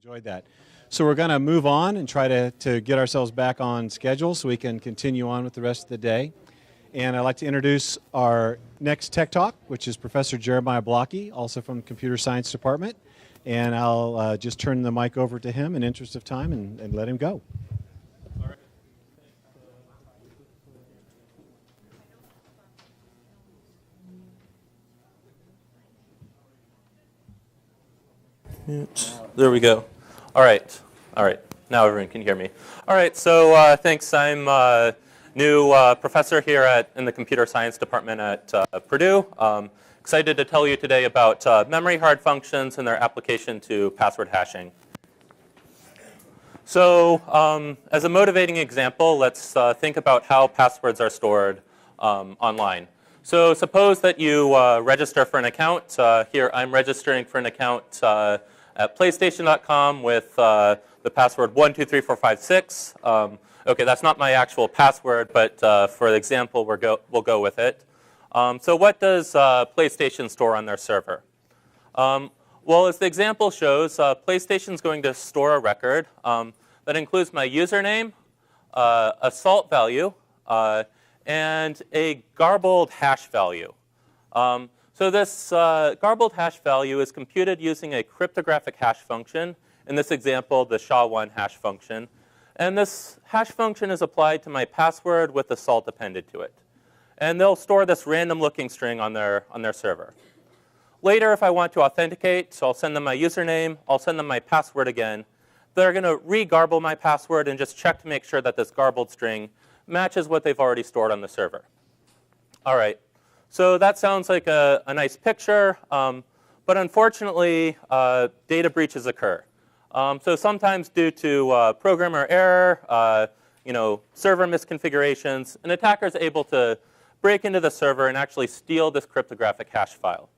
Enjoyed that. So we're going to move on and try to get ourselves back on schedule so we can continue on with the rest of the day. And I'd like to introduce our next Tech Talk, which is Professor Jeremiah Blocki, also from the Computer Science Department. And I'll just turn the mic over to him in interest of time and let him go. There we go. All right. Now everyone can hear me. All right. So thanks. I'm a new professor here in the Computer Science Department at Purdue. Excited to tell you today about memory hard functions and their application to password hashing. So as a motivating example, let's think about how passwords are stored online. So suppose that you register for an account. Here I'm registering for an account at PlayStation.com with the password 123456. Okay, that's not my actual password, but for the example, we'll go with it. So what does PlayStation store on their server? Well, as the example shows, PlayStation is going to store a record that includes my username, a salt value, and a garbled hash value. So this garbled hash value is computed using a cryptographic hash function. In this example, the SHA-1 hash function. And this hash function is applied to my password with the salt appended to it. And they'll store this random-looking string on their server. Later, if I want to authenticate, so I'll send them my username. I'll send them my password again. They're going to re-garble my password and just check to make sure that this garbled string matches what they've already stored on the server. All right. So that sounds like a nice picture, but unfortunately, data breaches occur. So sometimes due to programmer error, server misconfigurations, an attacker is able to break into the server and actually steal this cryptographic hash file.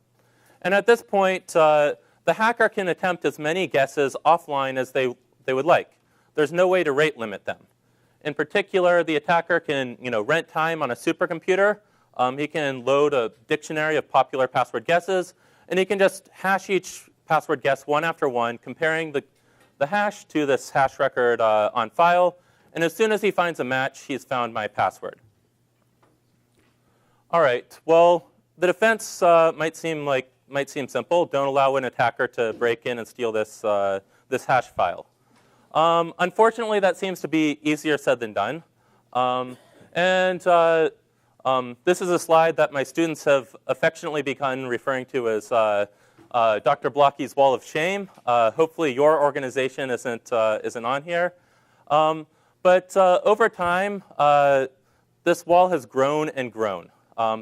And at this point, the hacker can attempt as many guesses offline as they would like. There's no way to rate limit them. In particular, the attacker can rent time on a supercomputer. He can load a dictionary of popular password guesses, and he can just hash each password guess one after one, comparing the hash to this hash record on file. And as soon as he finds a match, he's found my password. All right. Well, the defense might seem simple. Don't allow an attacker to break in and steal this hash file. Unfortunately, that seems to be easier said than done. This is a slide that my students have affectionately begun referring to as Dr. Blocki's wall of shame. Hopefully, your organization isn't on here. But over time, this wall has grown and grown.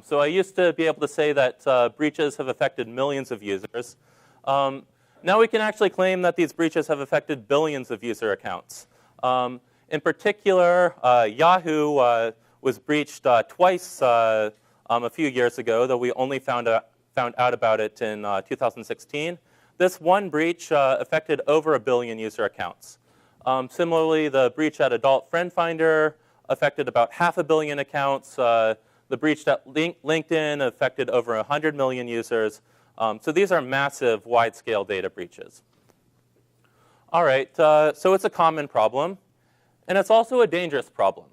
So I used to be able to say that breaches have affected millions of users. Now we can actually claim that these breaches have affected billions of user accounts. In particular, Yahoo was breached twice a few years ago, though we only found out about it in 2016. This one breach affected over 1 billion user accounts. Similarly, the breach at Adult Friend Finder affected about 500 million accounts. The breach at LinkedIn affected over 100 million users. So these are massive, wide-scale data breaches. All right, so it's a common problem, and it's also a dangerous problem.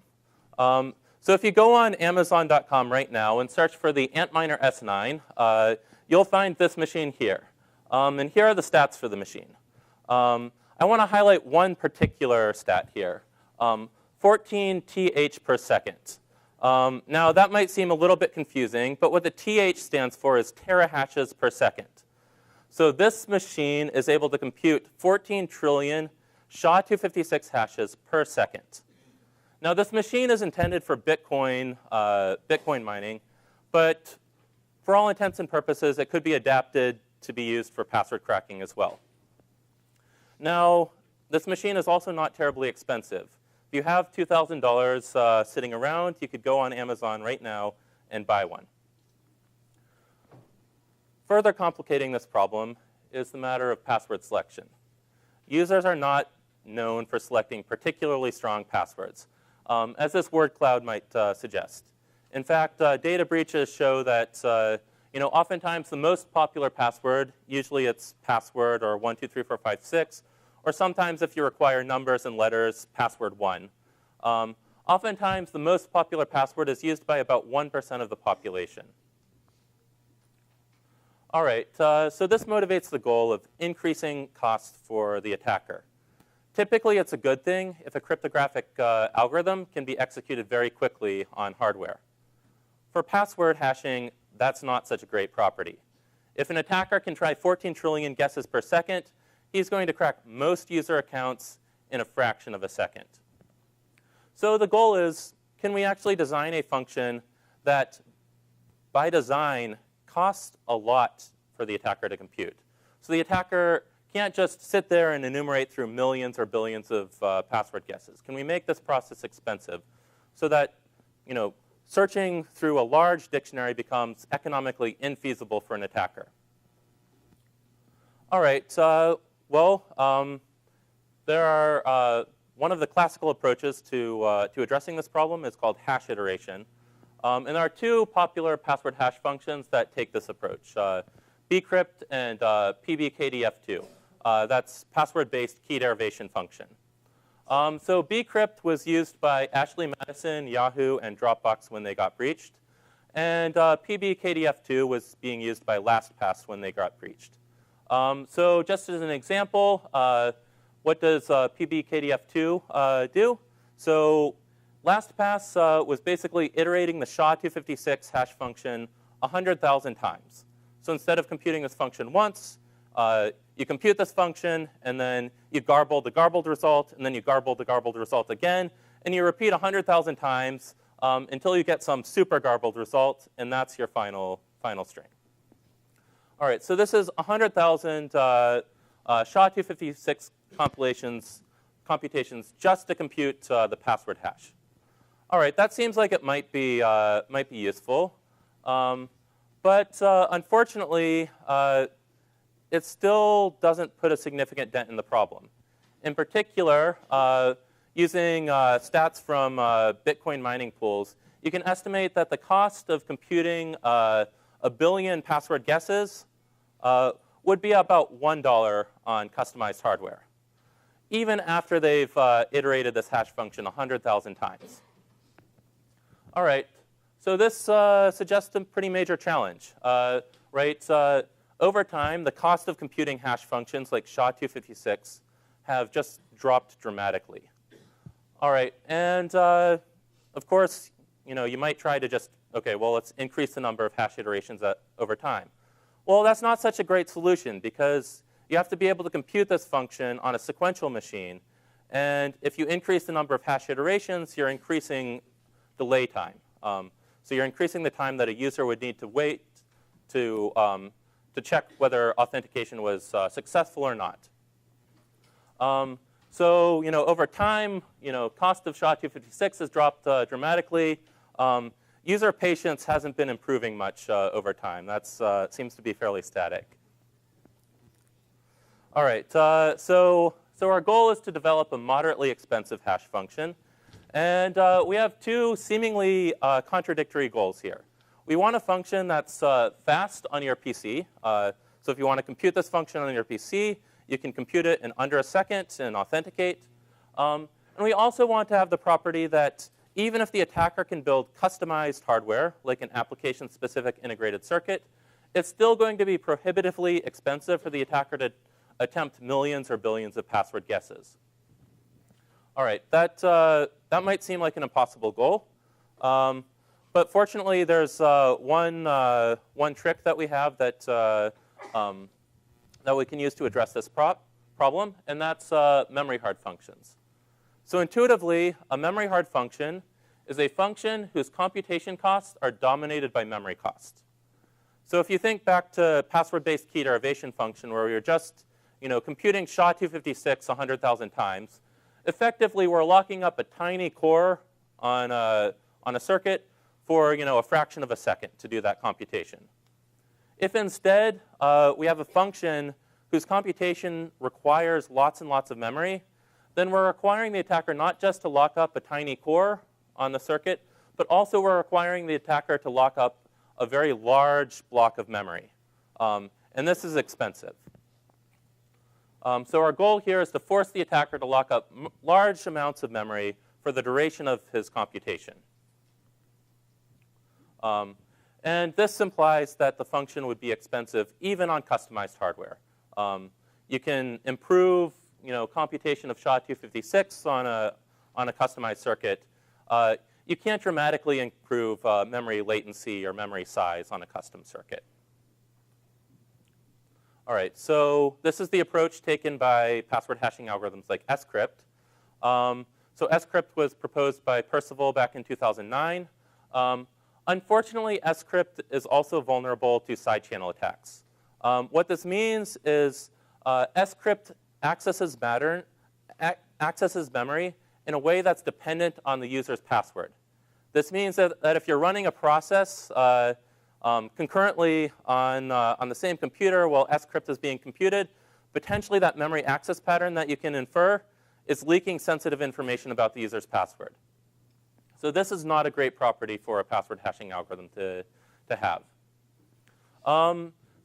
So if you go on Amazon.com right now and search for the Antminer S9, you'll find this machine here. And here are the stats for the machine. I want to highlight one particular stat here, 14 TH per second. Now, that might seem a little bit confusing, but what the TH stands for is terahashes per second. So this machine is able to compute 14 trillion SHA-256 hashes per second. Now, this machine is intended for Bitcoin mining, but for all intents and purposes, it could be adapted to be used for password cracking as well. Now, this machine is also not terribly expensive. If you have $2,000 sitting around, you could go on Amazon right now and buy one. Further complicating this problem is the matter of password selection. Users are not known for selecting particularly strong passwords, as this word cloud might suggest. In fact, data breaches show that oftentimes the most popular password, usually it's password or 123456, or sometimes if you require numbers and letters, password 1. Oftentimes, the most popular password is used by about 1% of the population. All right, so this motivates the goal of increasing costs for the attacker. Typically, it's a good thing if a cryptographic algorithm can be executed very quickly on hardware. For password hashing, that's not such a great property. If an attacker can try 14 trillion guesses per second, he's going to crack most user accounts in a fraction of a second. So the goal is, can we actually design a function that, by design, costs a lot for the attacker to compute? So the attacker can't just sit there and enumerate through millions or billions of password guesses. Can we make this process expensive so that, searching through a large dictionary becomes economically infeasible for an attacker? All right, there are one of the classical approaches to addressing this problem is called hash iteration. And there are two popular password hash functions that take this approach, bcrypt and pbkdf2. That's password-based key derivation function. So bcrypt was used by Ashley Madison, Yahoo, and Dropbox when they got breached. And pbkdf2 was being used by LastPass when they got breached. So just as an example, what does pbkdf2 do? So LastPass was basically iterating the SHA-256 hash function 100,000 times. So instead of computing this function once, you compute this function, and then you garble the garbled result, and then you garble the garbled result again, and you repeat 100,000 times until you get some super garbled result, and that's your final string. All right, so this is 100,000 SHA-256 computations just to compute the password hash. All right, that seems like it might be useful, but unfortunately, it still doesn't put a significant dent in the problem. In particular, using stats from Bitcoin mining pools, you can estimate that the cost of computing a billion password guesses would be about $1 on customized hardware, even after they've iterated this hash function 100,000 times. All right, so this suggests a pretty major challenge, right? Over time, the cost of computing hash functions like SHA-256 have just dropped dramatically. All right, and of course, you might try to just, okay, well, let's increase the number of hash iterations over time. Well, that's not such a great solution because you have to be able to compute this function on a sequential machine. And if you increase the number of hash iterations, you're increasing delay time. So you're increasing the time that a user would need to wait to check whether authentication was successful or not. So over time, cost of SHA-256 has dropped dramatically. User patience hasn't been improving much over time. That seems to be fairly static. All right, so our goal is to develop a moderately expensive hash function. And we have two seemingly contradictory goals here. We want a function that's fast on your PC. So if you want to compute this function on your PC, you can compute it in under a second and authenticate. And we also want to have the property that even if the attacker can build customized hardware, like an application-specific integrated circuit, it's still going to be prohibitively expensive for the attacker to attempt millions or billions of password guesses. All right, that might seem like an impossible goal. But fortunately, there's one trick that we have that we can use to address this problem, and that's memory hard functions. So intuitively, a memory hard function is a function whose computation costs are dominated by memory cost. So if you think back to password-based key derivation function where we were just computing SHA-256 100,000 times, effectively we're locking up a tiny core on a circuit for a fraction of a second to do that computation. If instead we have a function whose computation requires lots and lots of memory, then we're requiring the attacker not just to lock up a tiny core on the circuit, but also we're requiring the attacker to lock up a very large block of memory. And this is expensive. So our goal here is to force the attacker to lock up large amounts of memory for the duration of his computation. And this implies that the function would be expensive even on customized hardware. You can improve computation of SHA-256 on a customized circuit. You can't dramatically improve memory latency or memory size on a custom circuit. All right, so this is the approach taken by password hashing algorithms like scrypt. So scrypt was proposed by Percival back in 2009. Unfortunately, scrypt is also vulnerable to side channel attacks. What this means is scrypt accesses memory in a way that's dependent on the user's password. This means that if you're running a process concurrently on the same computer while scrypt is being computed, potentially that memory access pattern that you can infer is leaking sensitive information about the user's password. So this is not a great property for a password hashing algorithm to have.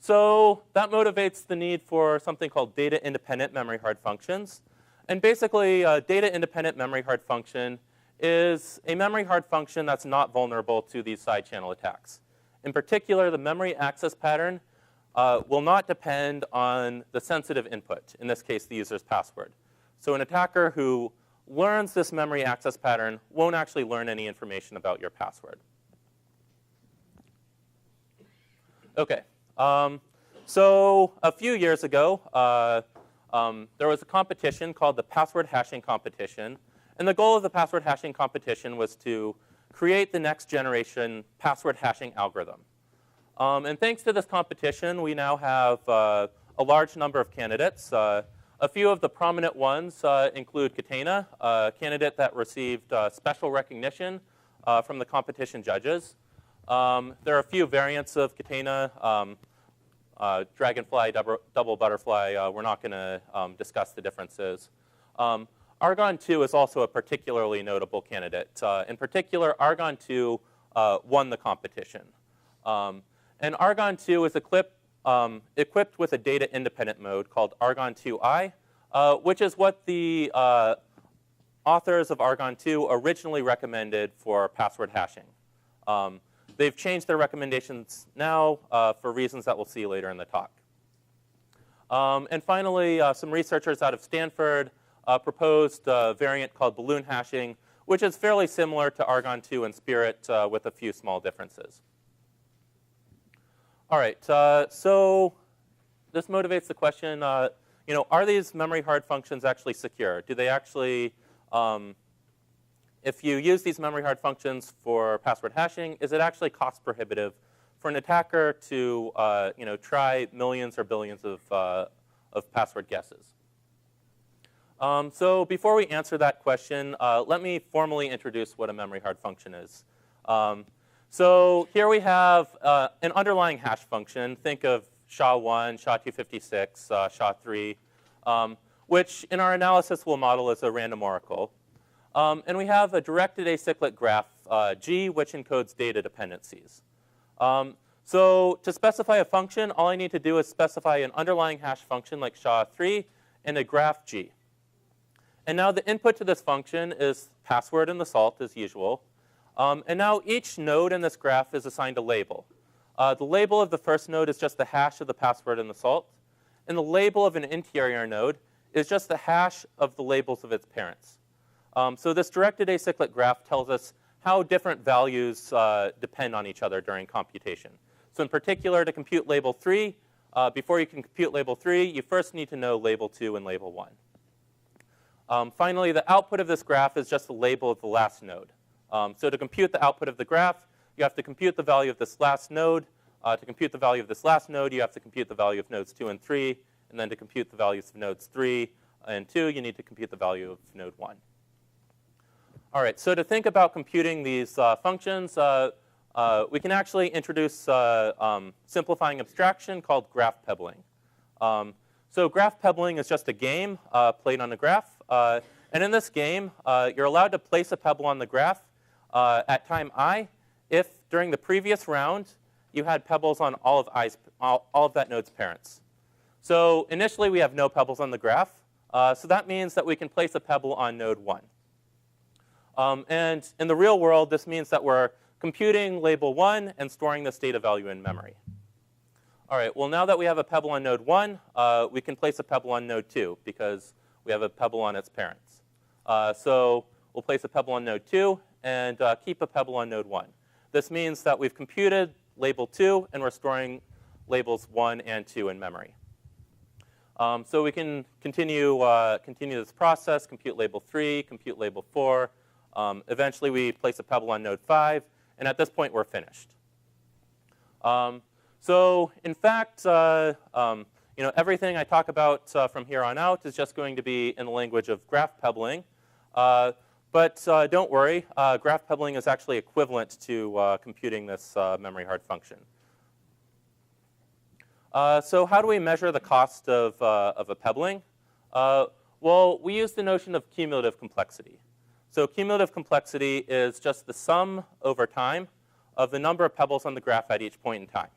So that motivates the need for something called data-independent memory hard functions. And basically, a data-independent memory hard function is a memory hard function that's not vulnerable to these side channel attacks. In particular, the memory access pattern will not depend on the sensitive input, in this case, the user's password. So an attacker who learns this memory access pattern won't actually learn any information about your password. OK. So a few years ago, there was a competition called the password hashing competition. And the goal of the password hashing competition was to create the next generation password hashing algorithm. And thanks to this competition, we now have a large number of candidates. A few of the prominent ones include Catena, a candidate that received special recognition from the competition judges. There are a few variants of Catena, Dragonfly, Double Butterfly. We're not going to discuss the differences. Argon 2 is also a particularly notable candidate. In particular, Argon 2 won the competition. And Argon 2 is equipped with a data-independent mode called Argon 2i, which is what the authors of Argon 2 originally recommended for password hashing. They've changed their recommendations now for reasons that we'll see later in the talk. And finally, some researchers out of Stanford proposed a variant called balloon hashing, which is fairly similar to Argon 2 and Spirit with a few small differences. All right, so this motivates the question, are these memory hard functions actually secure? Do they actually, if you use these memory hard functions for password hashing, is it actually cost prohibitive for an attacker to try millions or billions of password guesses? So before we answer that question, let me formally introduce what a memory hard function is. So here we have an underlying hash function. Think of SHA-1, SHA-256, SHA-3, which in our analysis we'll model as a random oracle. And we have a directed acyclic graph, G, which encodes data dependencies. So to specify a function, all I need to do is specify an underlying hash function like SHA-3 and a graph G. And now the input to this function is password and the salt, as usual. And now each node in this graph is assigned a label. The label of the first node is just the hash of the password and the salt. And the label of an interior node is just the hash of the labels of its parents. So this directed acyclic graph tells us how different values depend on each other during computation. So in particular, to compute label 3, before you can compute label 3, you first need to know label 2 and label 1. Finally, the output of this graph is just the label of the last node. So to compute the output of the graph, you have to compute the value of this last node. To compute the value of this last node, you have to compute the value of nodes 2 and 3. And then to compute the values of nodes 3 and 2, you need to compute the value of node 1. All right, so to think about computing these functions, we can actually introduce simplifying abstraction called graph pebbling. So graph pebbling is just a game played on a graph. And in this game, you're allowed to place a pebble on the graph at time I if during the previous round you had pebbles on all of that node's parents. So initially, we have no pebbles on the graph. So that means that we can place a pebble on node 1. And in the real world, this means that we're computing label 1 and storing this data value in memory. All right, well, now that we have a pebble on node 1, we can place a pebble on node 2 because we have a pebble on its parents. So we'll place a pebble on node 2 and keep a pebble on node 1. This means that we've computed label 2, and we're storing labels 1 and 2 in memory. So we can continue this process, compute label 3, compute label 4. Eventually, we place a pebble on node 5. And at this point, we're finished. So in fact, everything I talk about from here on out is just going to be in the language of graph pebbling. But don't worry, graph pebbling is actually equivalent to computing this memory hard function. So how do we measure the cost of a pebbling? Well, we use the notion of cumulative complexity. So cumulative complexity is just the sum over time of the number of pebbles on the graph at each point in time.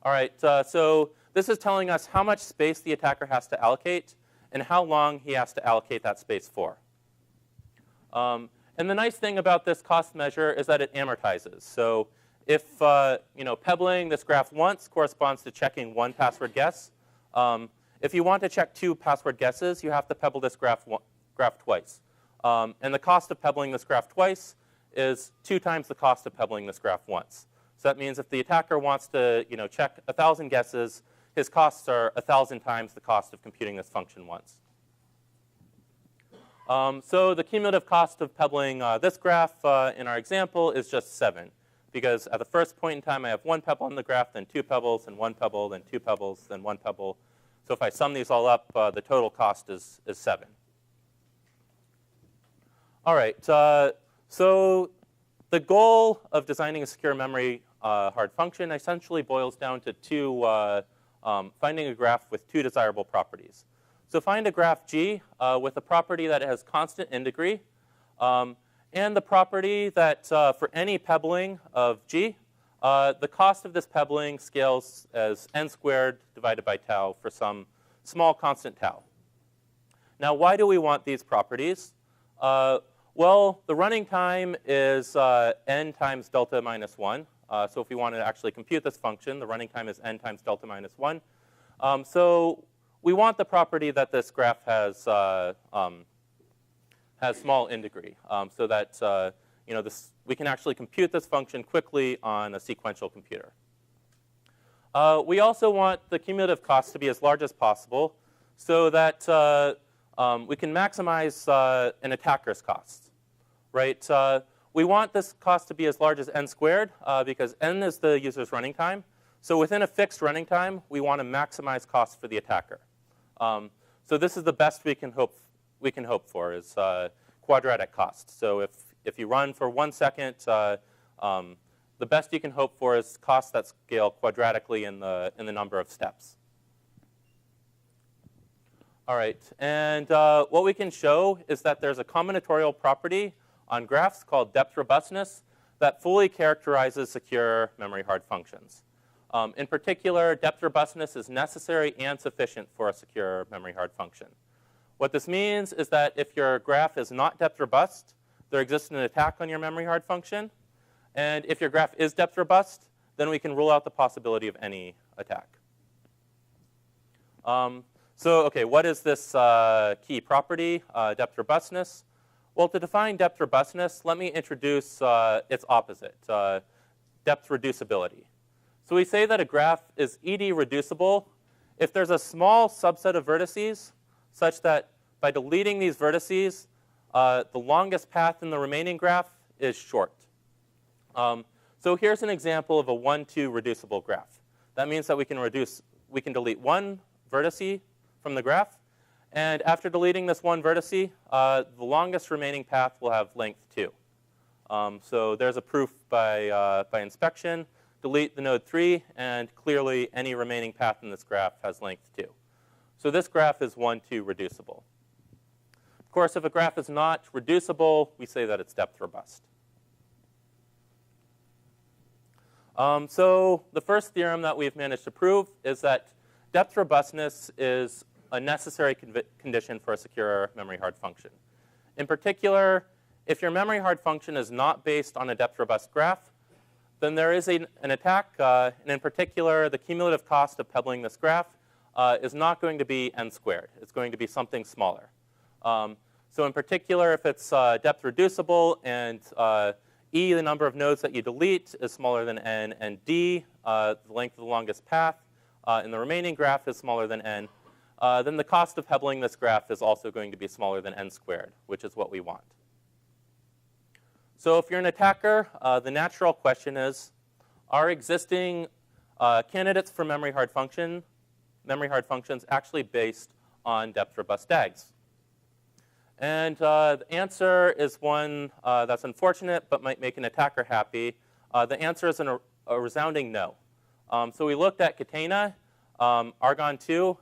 All right, so this is telling us how much space the attacker has to allocate and how long he has to allocate that space for. And the nice thing about this cost measure is that it amortizes. So if pebbling this graph once corresponds to checking one password guess, if you want to check 2 password guesses, you have to pebble this graph twice. And the cost of pebbling this graph twice is 2 times the cost of pebbling this graph once. So that means if the attacker wants to check 1,000 guesses, his costs are 1,000 times the cost of computing this function once. So the cumulative cost of pebbling this graph in our example is just 7. Because at the first point in time, I have 1 pebble on the graph, then 2 pebbles, and 1 pebble, then 2 pebbles, then 1 pebble. So if I sum these all up, the total cost is 7. All right, so the goal of designing a secure memory hard function essentially boils down to finding a graph with 2 desirable properties. So find a graph G with a property that has constant in degree, and the property that for any pebbling of G, the cost of this pebbling scales as n squared divided by tau for some small constant tau. Now, why do we want these properties? Well, the running time is n times delta minus 1. So if we want to actually compute this function, the running time is n times delta minus 1. So we want the property that this graph has small in degree, so that we can actually compute this function quickly on a sequential computer. We also want the cumulative cost to be as large as possible, so that we can maximize an attacker's costs. Right? We want this cost to be as large as n squared, because n is the user's running time. So within a fixed running time, we want to maximize costs for the attacker. So this is the best we can hope for is quadratic cost. So if you run for 1 second, the best you can hope for is costs that scale quadratically in the number of steps. All right, and what we can show is that there's a combinatorial property on graphs called depth robustness that fully characterizes secure memory hard functions. In particular, depth robustness is necessary and sufficient for a secure memory hard function. What this means is that if your graph is not depth robust, there exists an attack on your memory hard function. And if your graph is depth robust, then we can rule out the possibility of any attack. So OK, what is this key property, depth robustness? Well, to define depth robustness, let me introduce its opposite, depth reducibility. So we say that a graph is ED reducible if there's a small subset of vertices such that by deleting these vertices, the longest path in the remaining graph is short. So here's an example of a 1-2 reducible graph. That means that we can delete 1 vertice from the graph. And after deleting this 1 vertice, the longest remaining path will have length 2. So there's a proof by inspection. Delete the node 3, and clearly any remaining path in this graph has length 2. So this graph is 1-2 reducible. Of course, if a graph is not reducible, we say that it's depth robust. So the first theorem that we've managed to prove is that depth robustness is a necessary condition for a secure memory hard function. In particular, if your memory hard function is not based on a depth robust graph, then there is an attack, and in particular, the cumulative cost of pebbling this graph is not going to be n squared. It's going to be something smaller. So in particular, if it's depth reducible and E, the number of nodes that you delete, is smaller than n, and D, the length of the longest path in the remaining graph is smaller than n, then the cost of pebbling this graph is also going to be smaller than n squared, which is what we want. So if you're an attacker, the natural question is, are existing candidates for memory hard functions actually based on depth robust DAGs? And the answer is one that's unfortunate but might make an attacker happy. The answer is a resounding no. So we looked at Catena, Argon 2,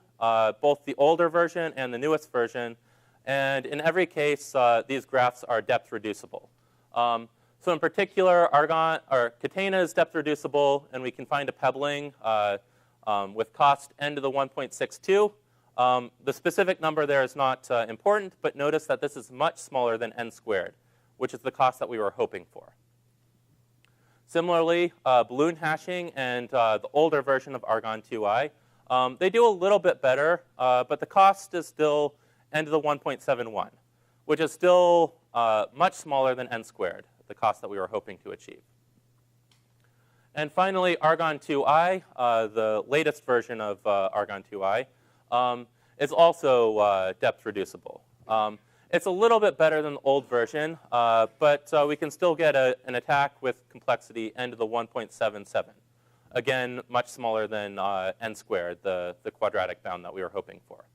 both the older version and the newest version. And in every case, these graphs are depth reducible. So in particular, Catena is depth reducible, and we can find a pebbling with cost n to the 1.62. The specific number there is not important, but notice that this is much smaller than n squared, which is the cost that we were hoping for. Similarly, balloon hashing and the older version of Argon 2i, they do a little bit better, but the cost is still n to the 1.71, which is still much smaller than n squared, the cost that we were hoping to achieve. And finally, Argon 2i, the latest version of Argon 2i, is also depth reducible. It's a little bit better than the old version, but we can still get an attack with complexity n to the 1.77. Again, much smaller than n squared, the quadratic bound that we were hoping for.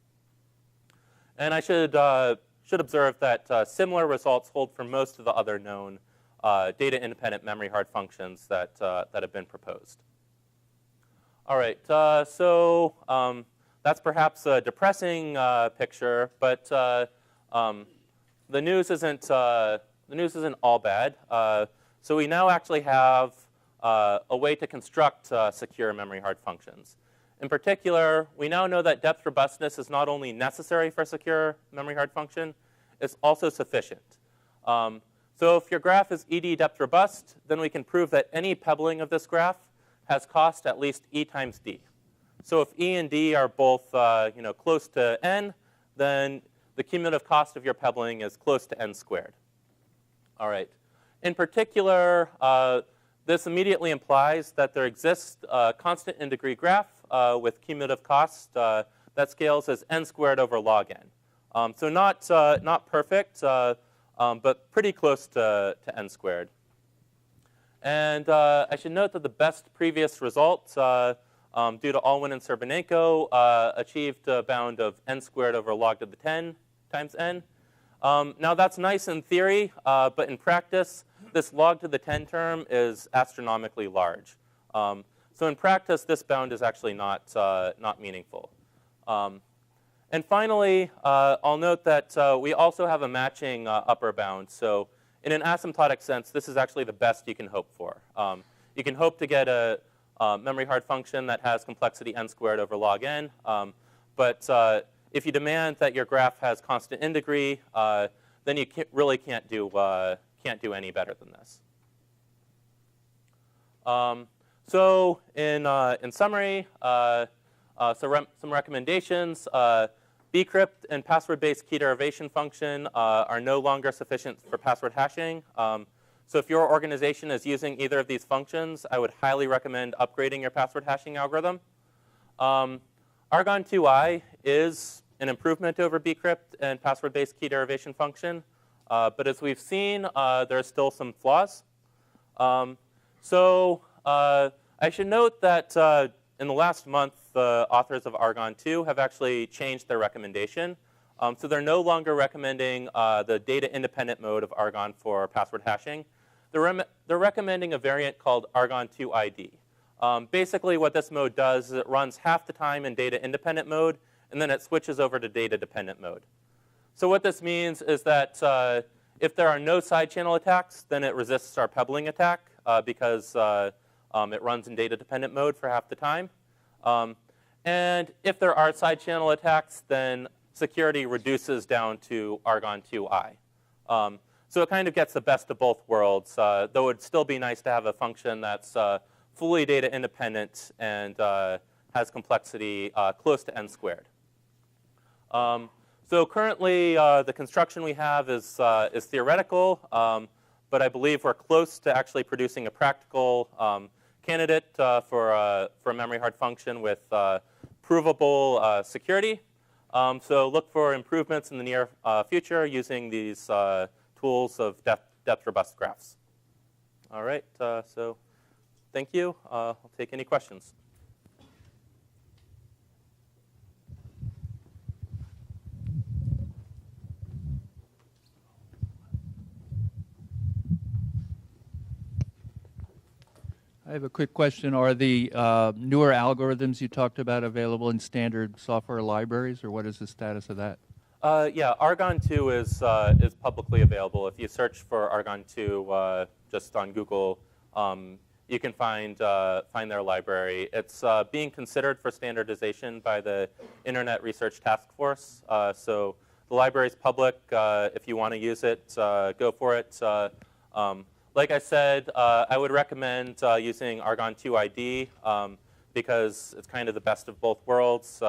And I should observe that similar results hold for most of the other known data-independent memory hard functions that have been proposed. All right, so that's perhaps a depressing picture, but the news isn't all bad. So we now actually have a way to construct secure memory hard functions. In particular, we now know that depth robustness is not only necessary for a secure memory hard function, it's also sufficient. So if your graph is ED depth robust, then we can prove that any pebbling of this graph has cost at least E times D. So if E and D are both close to n, then the cumulative cost of your pebbling is close to n squared. All right. In particular, this immediately implies that there exists a constant in degree graph with cumulative cost that scales as n squared over log n. So not perfect, but pretty close to n squared. And I should note that the best previous results, due to Alwyn and Serbanenko, achieved a bound of n squared over log to the 10 times n. Now that's nice in theory, but in practice, this log to the 10 term is astronomically large. So in practice, this bound is actually not meaningful. And finally, I'll note that we also have a matching upper bound. So in an asymptotic sense, this is actually the best you can hope for. You can hope to get a memory hard function that has complexity n squared over log n. But if you demand that your graph has constant in degree, then you really can't do any better than this. So in summary, some recommendations. Bcrypt and password-based key derivation function are no longer sufficient for password hashing. So if your organization is using either of these functions, I would highly recommend upgrading your password hashing algorithm. Argon 2i is an improvement over Bcrypt and password-based key derivation function. But as we've seen, there are still some flaws. So I should note that in the last month, the authors of Argon 2 have actually changed their recommendation. So they're no longer recommending the data-independent mode of Argon for password hashing. They're recommending a variant called Argon 2ID. Basically, what this mode does is it runs half the time in data-independent mode, and then it switches over to data-dependent mode. So what this means is that if there are no side channel attacks, then it resists our pebbling attack because it runs in data-dependent mode for half the time. And if there are side channel attacks, then security reduces down to Argon 2i. So it kind of gets the best of both worlds, though it would still be nice to have a function that's fully data independent and has complexity close to n squared. So currently, the construction we have is theoretical, but I believe we're close to actually producing a practical candidate for a memory hard function with provable security. So look for improvements in the near future using these tools of depth robust graphs. All right, so thank you. I'll take any questions. I have a quick question. Are the newer algorithms you talked about available in standard software libraries, or what is the status of that? Yeah, Argon 2 is publicly available. If you search for Argon 2 just on Google, you can find their library. It's being considered for standardization by the Internet Research Task Force. So the library is public. If you want to use it, go for it. Like I said, I would recommend using Argon 2 ID because it's kind of the best of both worlds.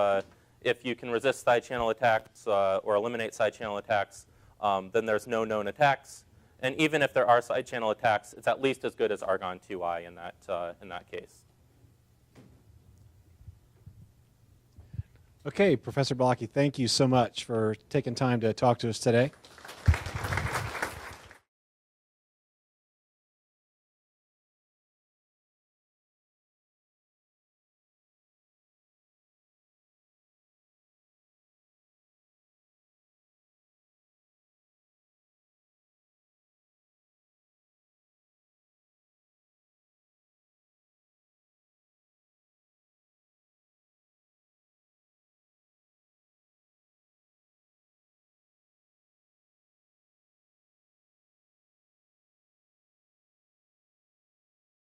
If you can resist side channel attacks or eliminate side channel attacks, then there's no known attacks. And even if there are side channel attacks, it's at least as good as Argon 2i in that case. Okay, Professor Blocki, thank you so much for taking time to talk to us today.